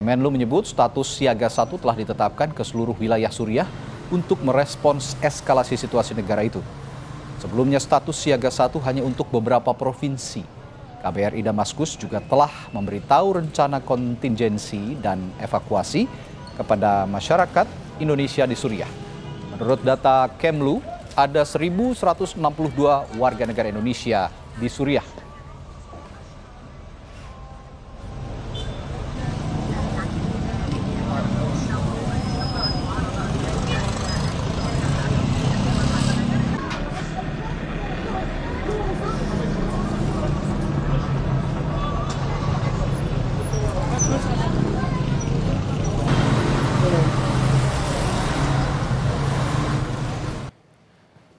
Menlu menyebut status siaga 1 telah ditetapkan ke seluruh wilayah Suriah untuk merespons eskalasi situasi negara itu. Sebelumnya status siaga 1 hanya untuk beberapa provinsi. KBRI Damaskus juga telah memberitahu rencana kontingensi dan evakuasi kepada masyarakat Indonesia di Suriah. Menurut data Kemlu, ada 1.162 warga negara Indonesia di Suriah.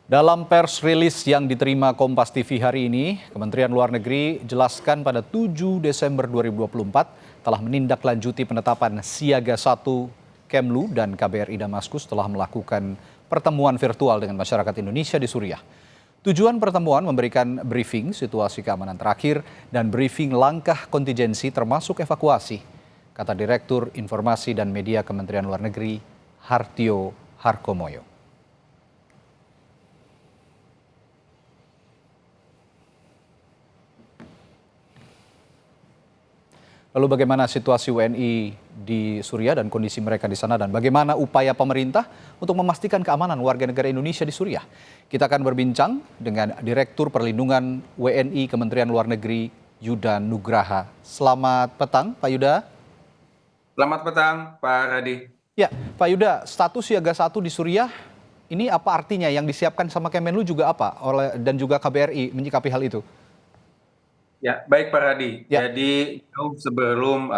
Dalam pers rilis yang diterima Kompas TV hari ini, Kementerian Luar Negeri jelaskan pada 7 Desember 2024 telah menindaklanjuti penetapan Siaga 1 Kemlu dan KBRI Damaskus telah melakukan pertemuan virtual dengan masyarakat Indonesia di Suriah. Tujuan pertemuan memberikan briefing situasi keamanan terakhir dan briefing langkah kontingensi termasuk evakuasi, kata Direktur Informasi dan Media Kementerian Luar Negeri Hartio Harkomoyo. Lalu bagaimana situasi WNI di Suriah dan kondisi mereka di sana dan bagaimana upaya pemerintah untuk memastikan keamanan warga negara Indonesia di Suriah? Kita akan berbincang dengan Direktur Perlindungan WNI Kementerian Luar Negeri Yuda Nugraha. Selamat petang, Pak Yuda. Selamat petang, Pak Radi. Ya, Pak Yuda, status siaga 1 di Suriah ini apa artinya? Yang disiapkan sama Kemenlu juga apa dan juga KBRI menyikapi hal itu? Ya, baik Pak Radi. Ya. Jadi jauh sebelum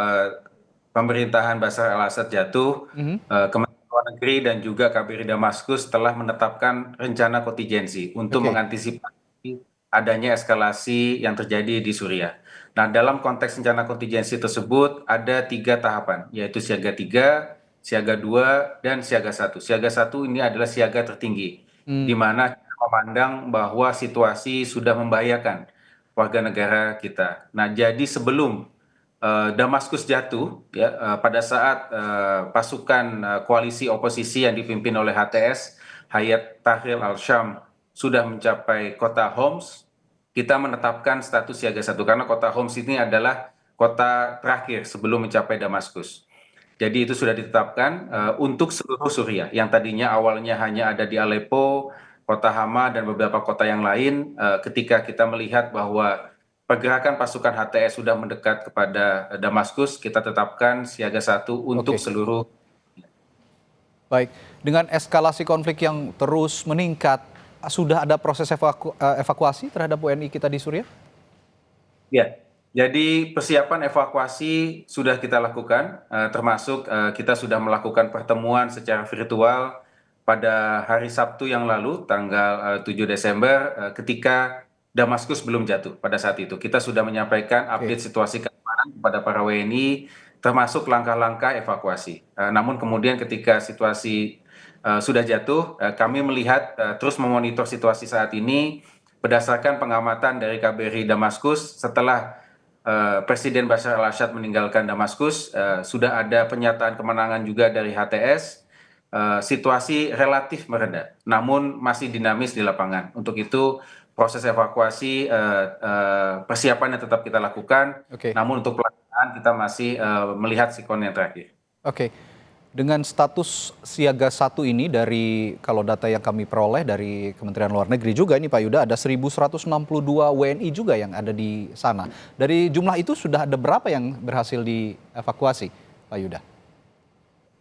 pemerintahan Bashar al-Assad jatuh, Kementerian Luar Negeri dan juga KBRI Damaskus telah menetapkan rencana kontingensi untuk mengantisipasi adanya eskalasi yang terjadi di Suriah. Nah, dalam konteks rencana kontingensi tersebut ada 3 tahapan, yaitu siaga 3, siaga 2, dan siaga 1. Siaga 1 ini adalah siaga tertinggi, di mana kita memandang bahwa situasi sudah membahayakan warga negara kita. Nah, jadi sebelum Damaskus jatuh, ya, pada saat pasukan koalisi oposisi yang dipimpin oleh HTS, Hayat Tahrir al-Syam, sudah mencapai kota Homs, kita menetapkan status siaga 1 karena kota Homs ini adalah kota terakhir sebelum mencapai Damaskus. Jadi itu sudah ditetapkan untuk seluruh Suriah yang tadinya awalnya hanya ada di Aleppo, kota Hama, dan beberapa kota yang lain. Ketika kita melihat bahwa pergerakan pasukan HTS sudah mendekat kepada Damaskus, kita tetapkan siaga 1 untuk seluruh. Baik, dengan eskalasi konflik yang terus meningkat, sudah ada proses evakuasi terhadap WNI kita di Suriah? Ya, jadi persiapan evakuasi sudah kita lakukan, termasuk kita sudah melakukan pertemuan secara virtual pada hari Sabtu yang lalu, tanggal 7 Desember, ketika Damaskus belum jatuh pada saat itu. Kita sudah menyampaikan update situasi keamanan kepada para WNI, termasuk langkah-langkah evakuasi. Namun kemudian ketika situasi sudah jatuh, kami melihat terus memonitor situasi saat ini berdasarkan pengamatan dari KBRI Damaskus setelah Presiden Bashar al-Assad meninggalkan Damaskus, sudah ada pernyataan kemenangan juga dari HTS. Situasi relatif mereda, namun masih dinamis di lapangan. Untuk itu proses evakuasi persiapan yang tetap kita lakukan, namun untuk pelaksanaan kita masih melihat sikon yang terakhir. Oke, dengan status siaga 1 ini dari kalau data yang kami peroleh dari Kementerian Luar Negeri juga ini Pak Yuda, ada 1.162 WNI juga yang ada di sana. Dari jumlah itu sudah ada berapa yang berhasil dievakuasi, Pak Yuda?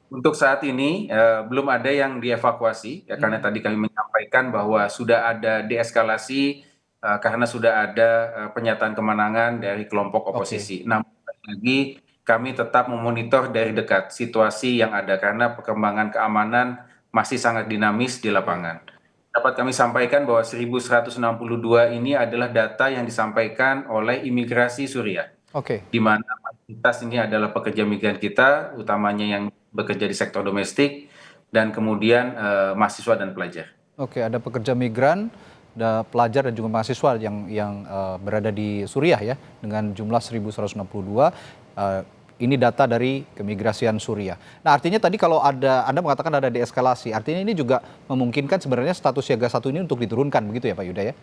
Untuk saat ini belum ada yang dievakuasi, ya, karena tadi kami menyampaikan bahwa sudah ada deeskalasi karena sudah ada pernyataan kemenangan dari kelompok oposisi. Namun lagi kami tetap memonitor dari dekat situasi yang ada karena perkembangan keamanan masih sangat dinamis di lapangan. Dapat kami sampaikan bahwa 1.162 ini adalah data yang disampaikan oleh imigrasi Suriah. Di mana mayoritas ini adalah pekerja migran kita, utamanya yang bekerja di sektor domestik, dan kemudian mahasiswa dan pelajar. Oke, ada pekerja migran, ada pelajar dan juga mahasiswa yang berada di Suriah ya, dengan jumlah 1.162. Ini data dari Keimigrasian Suriah. Nah, artinya tadi kalau Anda mengatakan ada deeskalasi, artinya ini juga memungkinkan sebenarnya status siaga 1 ini untuk diturunkan, begitu ya Pak Yuda ya?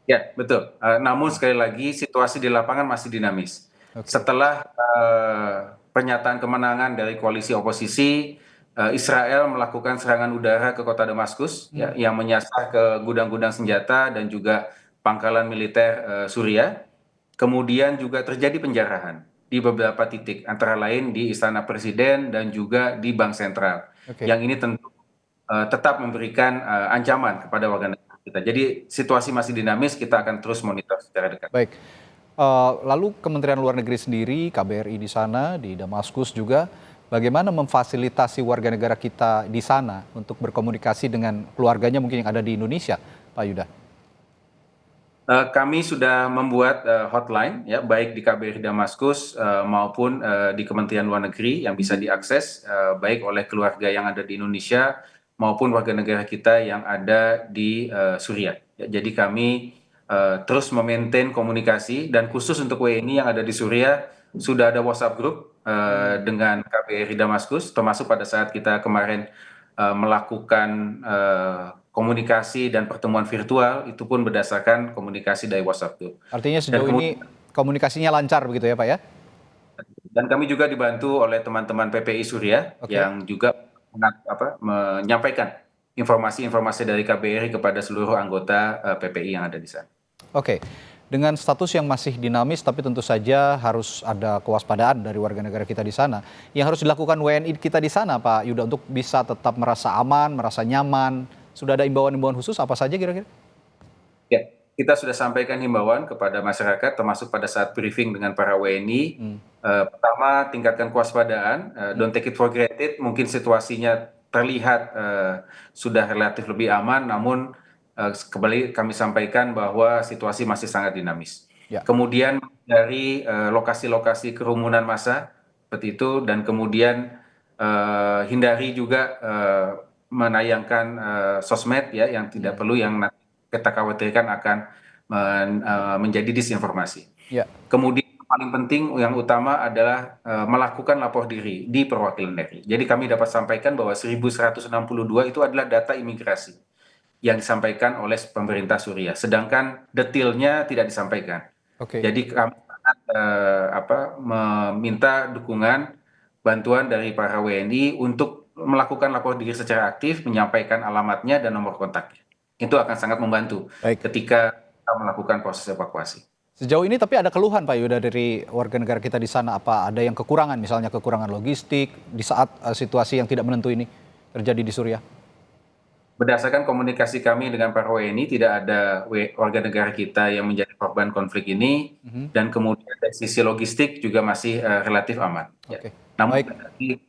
Ya, betul. Namun sekali lagi situasi di lapangan masih dinamis. Oke. Setelah pernyataan kemenangan dari koalisi oposisi, Israel melakukan serangan udara ke kota Damaskus, ya, yang menyasar ke gudang-gudang senjata dan juga pangkalan militer Suriah. Kemudian juga terjadi penjarahan di beberapa titik, antara lain di Istana Presiden dan juga di Bank Sentral. Oke. Yang ini tentu tetap memberikan ancaman kepada warga negara kita. Jadi situasi masih dinamis, kita akan terus monitor secara dekat. Baik. Lalu Kementerian Luar Negeri sendiri, KBRI di sana, di Damaskus juga, bagaimana memfasilitasi warga negara kita di sana untuk berkomunikasi dengan keluarganya mungkin yang ada di Indonesia, Pak Yuda? Kami sudah membuat hotline, ya, baik di KBRI Damaskus maupun di Kementerian Luar Negeri yang bisa diakses baik oleh keluarga yang ada di Indonesia maupun warga negara kita yang ada di Suriah. Ya, jadi kami terus memaintain komunikasi, dan khusus untuk WNI yang ada di Suriah sudah ada WhatsApp group dengan KBRI Damaskus, termasuk pada saat kita kemarin melakukan komunikasi dan pertemuan virtual, itu pun berdasarkan komunikasi dari WhatsApp group. Artinya sejauh ini komunikasinya lancar begitu ya Pak ya? Dan kami juga dibantu oleh teman-teman PPI Suriah Oke. yang juga menyampaikan informasi-informasi dari KBRI kepada seluruh anggota PPI yang ada di sana. Oke, dengan status yang masih dinamis tapi tentu saja harus ada kewaspadaan dari warga negara kita di sana. Yang harus dilakukan WNI kita di sana Pak Yuda untuk bisa tetap merasa aman, merasa nyaman. Sudah ada imbauan-imbauan khusus apa saja kira-kira? Ya, kita sudah sampaikan himbauan kepada masyarakat termasuk pada saat briefing dengan para WNI. Pertama, tingkatkan kewaspadaan, don't take it for granted. Mungkin situasinya terlihat sudah relatif lebih aman, namun kembali kami sampaikan bahwa situasi masih sangat dinamis. Ya. Kemudian dari lokasi-lokasi kerumunan massa seperti itu, dan kemudian hindari juga menayangkan sosmed, ya, yang tidak perlu, yang kita khawatirkan akan menjadi disinformasi. Ya. Kemudian paling penting yang utama adalah melakukan lapor diri di perwakilan RI. Jadi kami dapat sampaikan bahwa 1162 itu adalah data imigrasi yang disampaikan oleh pemerintah Suriah, sedangkan detailnya tidak disampaikan. Oke. Jadi kami sangat meminta dukungan bantuan dari para WNI untuk melakukan lapor diri secara aktif, menyampaikan alamatnya dan nomor kontaknya. Itu akan sangat membantu Baik. ketika kita melakukan proses evakuasi. Sejauh ini tapi ada keluhan Pak Yuda dari warga negara kita di sana, apa ada yang kekurangan, misalnya kekurangan logistik di saat situasi yang tidak menentu ini terjadi di Suriah? Berdasarkan komunikasi kami dengan para WNI, tidak ada warga negara kita yang menjadi korban konflik ini, dan kemudian dari sisi logistik juga masih relatif aman. Oke. Namun Baik.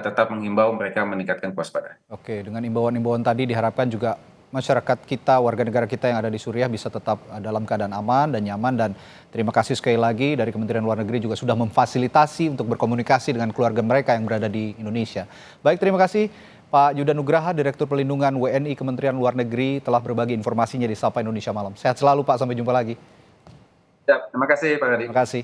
tetap menghimbau mereka meningkatkan kewaspadaan. Oke, dengan imbauan-imbauan tadi diharapkan juga masyarakat kita, warga negara kita yang ada di Suriah bisa tetap dalam keadaan aman dan nyaman, dan terima kasih sekali lagi dari Kementerian Luar Negeri juga sudah memfasilitasi untuk berkomunikasi dengan keluarga mereka yang berada di Indonesia. Baik, terima kasih Pak Yuda Nugraha, Direktur Pelindungan WNI Kementerian Luar Negeri, telah berbagi informasinya di Sapa Indonesia Malam. Sehat selalu Pak, sampai jumpa lagi. Ya, terima kasih Pak Hadi. Terima kasih.